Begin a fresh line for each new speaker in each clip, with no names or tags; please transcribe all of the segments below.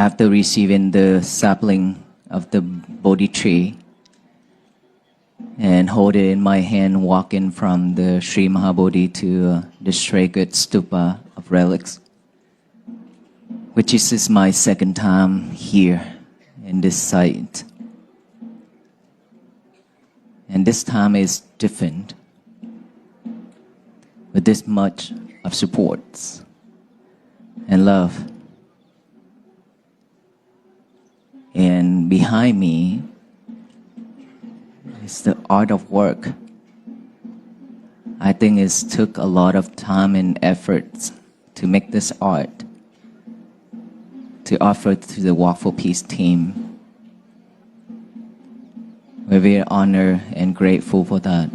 after receiving the sapling of the Bodhi tree and hold it in my hand, walking from the Sri Mahabodhi to the sacred stupa of relics, which is my second time here in this site. And this time is different, with this much of support and love. And behind me is the art of work. I think it took a lot of time and effort to make this art, to offer to the Walk for Peace team. We're very honored and grateful for that.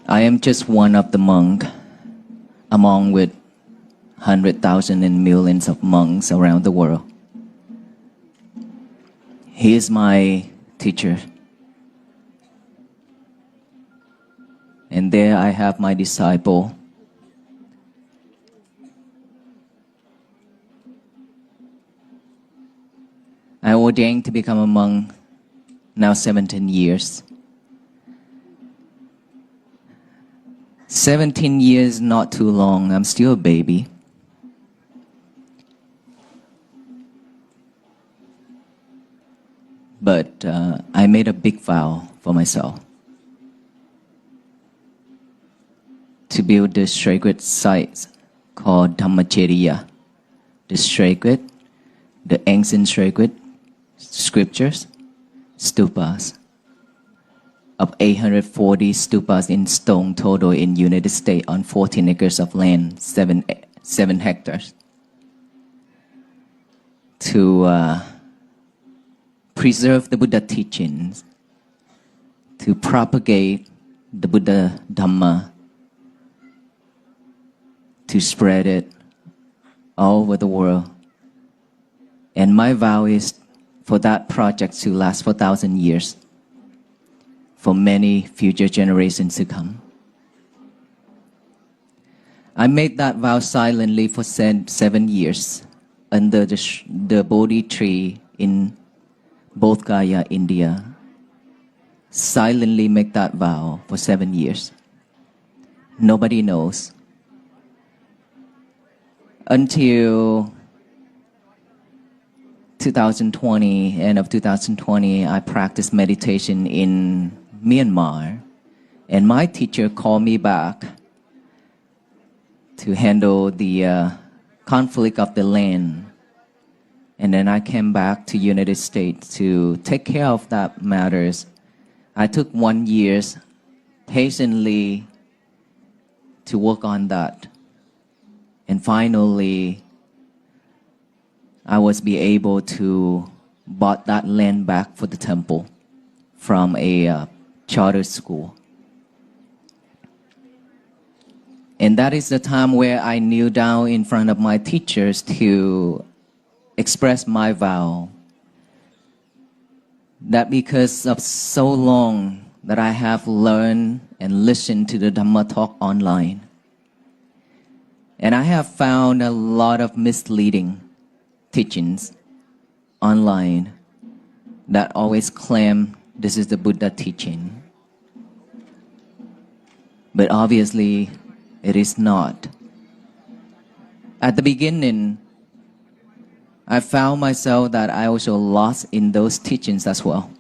I am just one of the monks among with 100,000 and millions of monks around the world. He is my teacher. And there I have my disciple. I ordained to become a monk now 17 years. 17 years, not too long. I'm still a baby. But I made a big vow for myself to build this sacred site called Damacheria, the ancient sacred scriptures, stupas, of 840 stupas in stone total in United States on 14 acres of land, 7 hectares, to preserve the Buddha teachings, to propagate the Buddha Dhamma, to spread it all over the world. And my vow is for that project to last for 1,000 years, for many future generations to come. I made that vow silently for 7 years under the Bodhi tree in Bodh Gaya, India. Silently make that vow for 7 years. Nobody knows. Until 2020, end of 2020, I practiced meditation in Myanmar, and my teacher called me back to handle the conflict of the land. And then I came back to United States to take care of that matters. I took 1 year patiently to work on that. And finally, I was be able to bought that land back for the temple from a charter school. And that is the time where I kneel down in front of my teachers to express my vow that because of so long that I have learned and listened to the Dhamma talk online, and I have found a lot of misleading teachings online that always claim this is the Buddha teaching. But obviously, it is not. At the beginning, I found myself that I also lost in those teachings as well.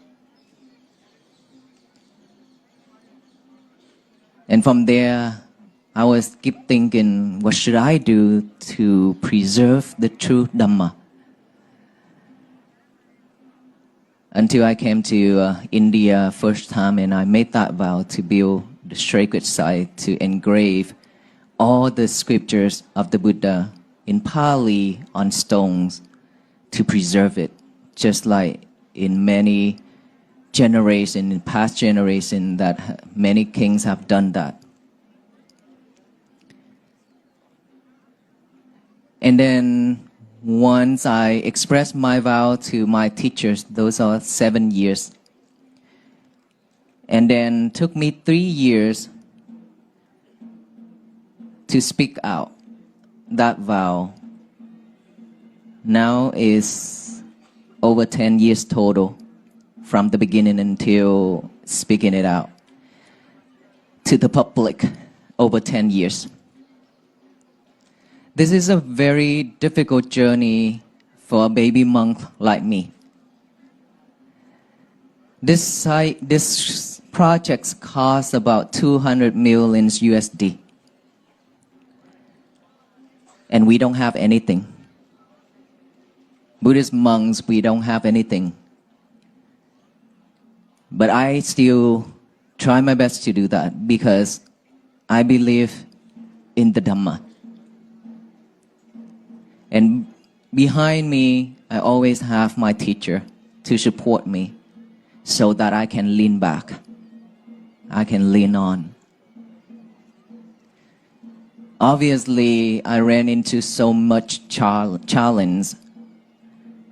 And from there, I was keep thinking, what should I do to preserve the true Dhamma? Until I came to India first time, and I made that vow to build the sacred site, to engrave all the scriptures of the Buddha in Pali on stones, to preserve it, just like in many generations, in past generations, that many kings have done that. And then once I expressed my vow to my teachers, those are 7 years. And then took me 3 years to speak out that vow now is over 10 years total, from the beginning until speaking it out to the public, over 10 years. This is a very difficult journey for a baby monk like me. This project costs about 200 million USD. And we don't have anything. Buddhist monks, we don't have anything. But I still try my best to do that because I believe in the Dhamma. And behind me, I always have my teacher to support me so that I can lean back. I can lean on. Obviously, I ran into so much challenge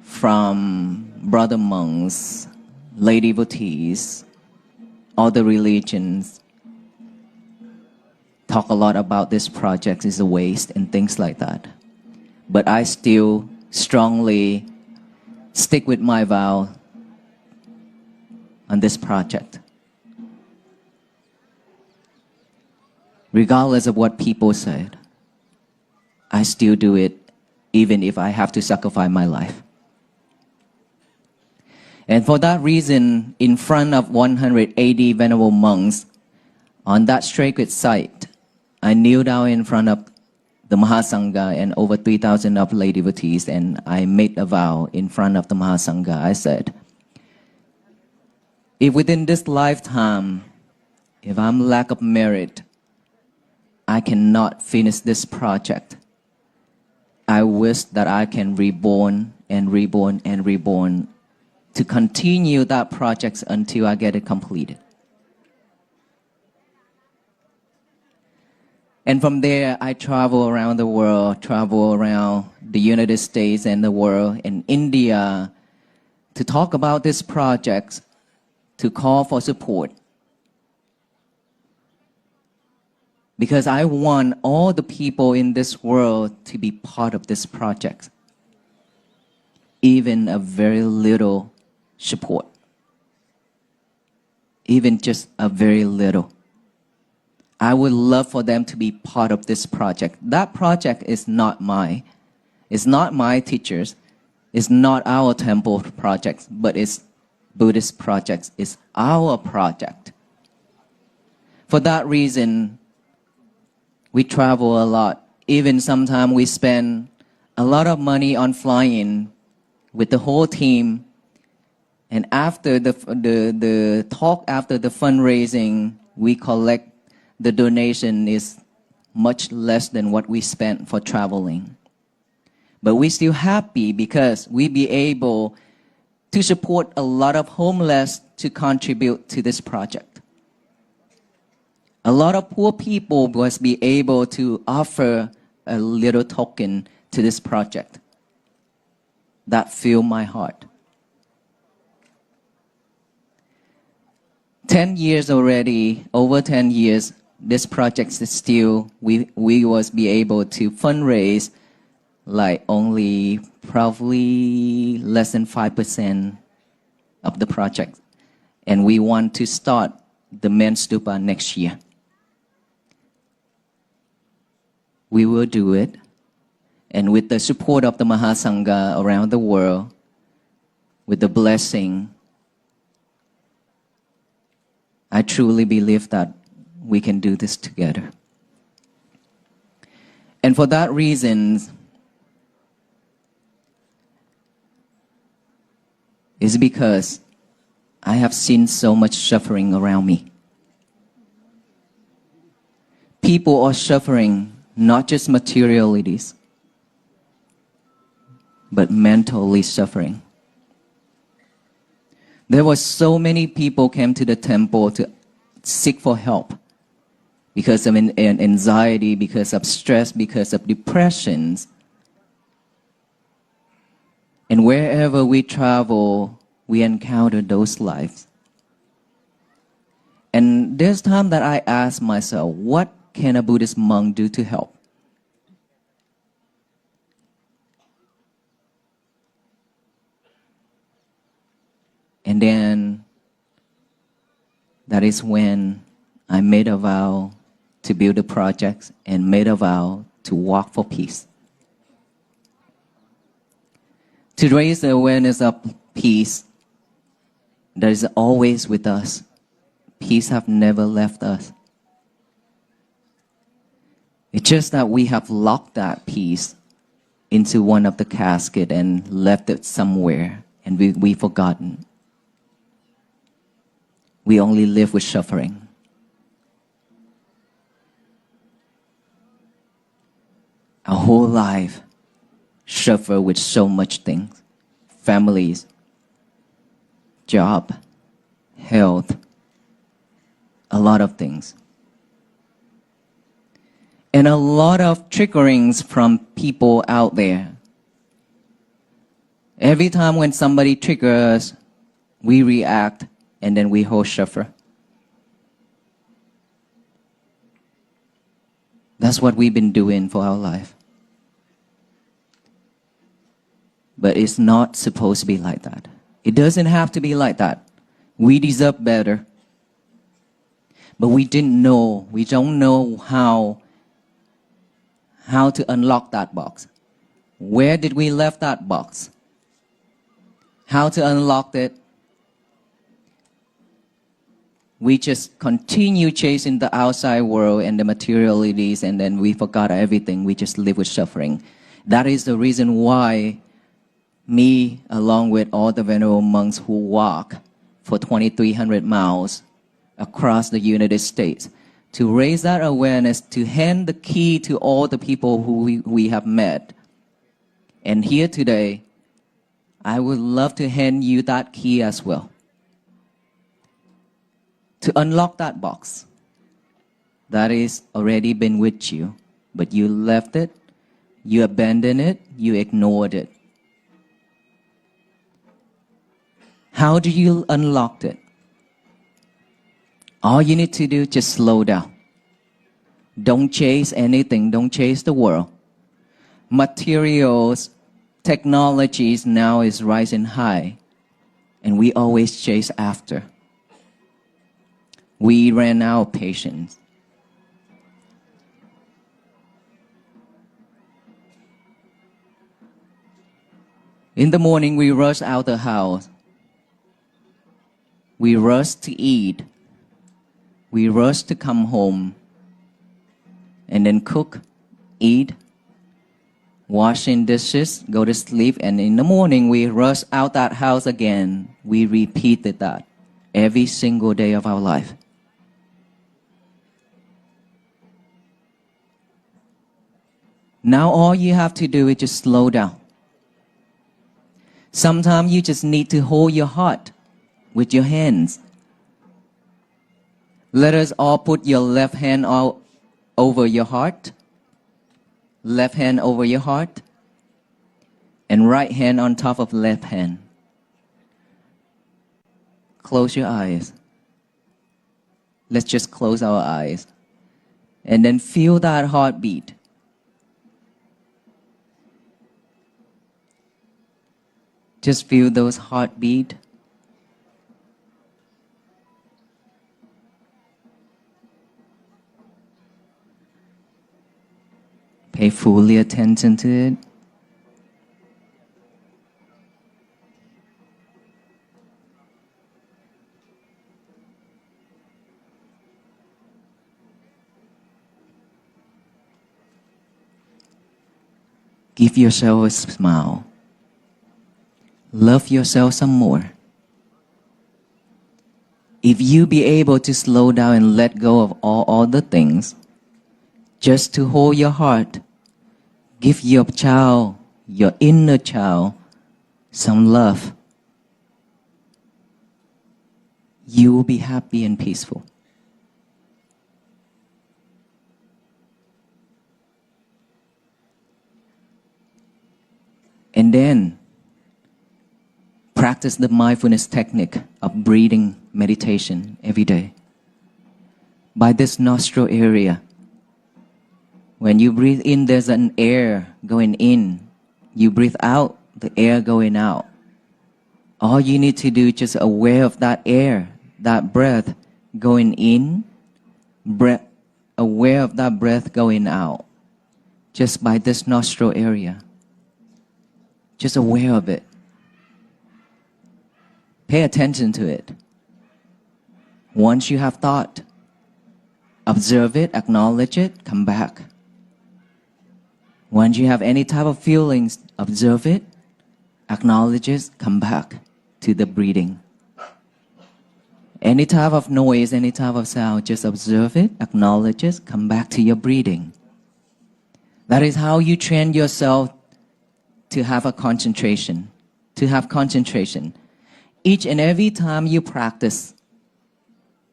from brother monks, lay devotees, other religions. Talk a lot about this project is a waste and things like that. But I still strongly stick with my vow on this project. Regardless of what people said, I still do it even if I have to sacrifice my life. And for that reason, in front of 180 venerable monks on that sacred site, I kneel down in front of the Mahasangha and over 3,000 of lay devotees, and I made a vow in front of the Mahasangha. I said, if within this lifetime, if I'm lack of merit, I cannot finish this project, I wish that I can reborn and reborn and reborn to continue that project until I get it completed. And from there, I travel around the world, travel around the United States and the world, and India, to talk about this project, to call for support. Because I want all the people in this world to be part of this project. Even a very little support. Even just a very little. I would love for them to be part of this project. That project is not mine. It's not my teachers. It's not our temple project, but it's Buddhist project. It's our project. For that reason, we travel a lot. Even sometimes we spend a lot of money on flying with the whole team. And after the talk, after the fundraising, we collect the donation is much less than what we spent for traveling. But we're still happy because we be able to support a lot of homeless to contribute to this project. A lot of poor people was be able to offer a little token to this project. That filled my heart. 10 years already, over 10 years, this project is still, we was be able to fundraise like only probably less than 5% of the project. And we want to start the main stupa next year. We will do it. And with the support of the Mahasangha around the world, with the blessing, I truly believe that we can do this together. And for that reason, is because I have seen so much suffering around me. People are suffering not just materialities, but mentally suffering. There were so many people came to the temple to seek for help because of anxiety, because of stress, because of depressions. And wherever we travel, we encounter those lives. And there's time that I ask myself, what can a Buddhist monk do to help? And then that is when I made a vow to build a project and made a vow to walk for peace. To raise the awareness of peace that is always with us. Peace have never left us. It's just that we have locked that peace into one of the casket and left it somewhere, and we've forgotten. We only live with suffering. Our whole life suffer with so much things. Families, job, health, a lot of things. And a lot of triggerings from people out there. Every time when somebody triggers us, we react and then we whole suffer. That's what we've been doing for our life. But it's not supposed to be like that. It doesn't have to be like that. We deserve better. But we don't know how to unlock that box. Where did we left that box? How to unlock it? We just continue chasing the outside world and the materialities, and then we forgot everything. We just live with suffering. That is the reason why me, along with all the venerable monks who walk for 2,300 miles across the United States, to raise that awareness, to hand the key to all the people who we have met. And here today, I would love to hand you that key as well. To unlock that box that is already been with you, but you left it, you abandoned it, you ignored it. How do you unlock it? All you need to do is just slow down. Don't chase anything. Don't chase the world. Materials, technologies now is rising high, and we always chase after. We ran out of patience. In the morning, we rush out the house. We rush to eat. We rush to come home and then cook, eat, washing dishes, go to sleep, and in the morning we rush out that house again. We repeated that every single day of our life. Now all you have to do is just slow down. Sometimes you just need to hold your heart with your hands. Let us all put your left hand out over your heart, left hand over your heart, and right hand on top of left hand. Close your eyes. Let's just close our eyes. And then feel that heartbeat. Just feel those heartbeat. Pay fully attention to it. Give yourself a smile. Love yourself some more. If you be able to slow down and let go of all the things, just to hold your heart, give your child, your inner child, some love, you will be happy and peaceful. And then practice the mindfulness technique of breathing meditation every day. By this nostril area, when you breathe in, there's an air going in. You breathe out, the air going out. All you need to do is just aware of that air, that breath going in, aware of that breath going out, just by this nostril area. Just aware of it. Pay attention to it. Once you have thought, observe it, acknowledge it, come back. Once you have any type of feelings, observe it, acknowledge it, come back to the breathing. Any type of noise, any type of sound, just observe it, acknowledge it, come back to your breathing. That is how you train yourself to have a concentration, to have concentration. Each and every time you practice,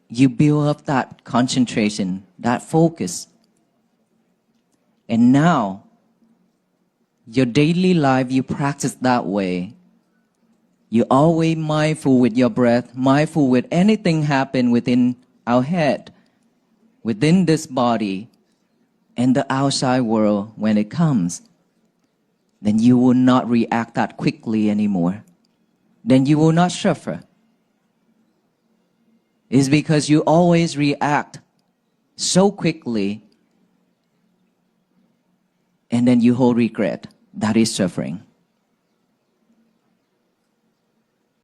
you build up that concentration, that focus. And now, your daily life, you practice that way. You're always mindful with your breath, mindful with anything happen within our head, within this body, and the outside world when it comes. Then you will not react that quickly anymore. Then you will not suffer. It's because you always react so quickly, and then you hold regret. That is suffering.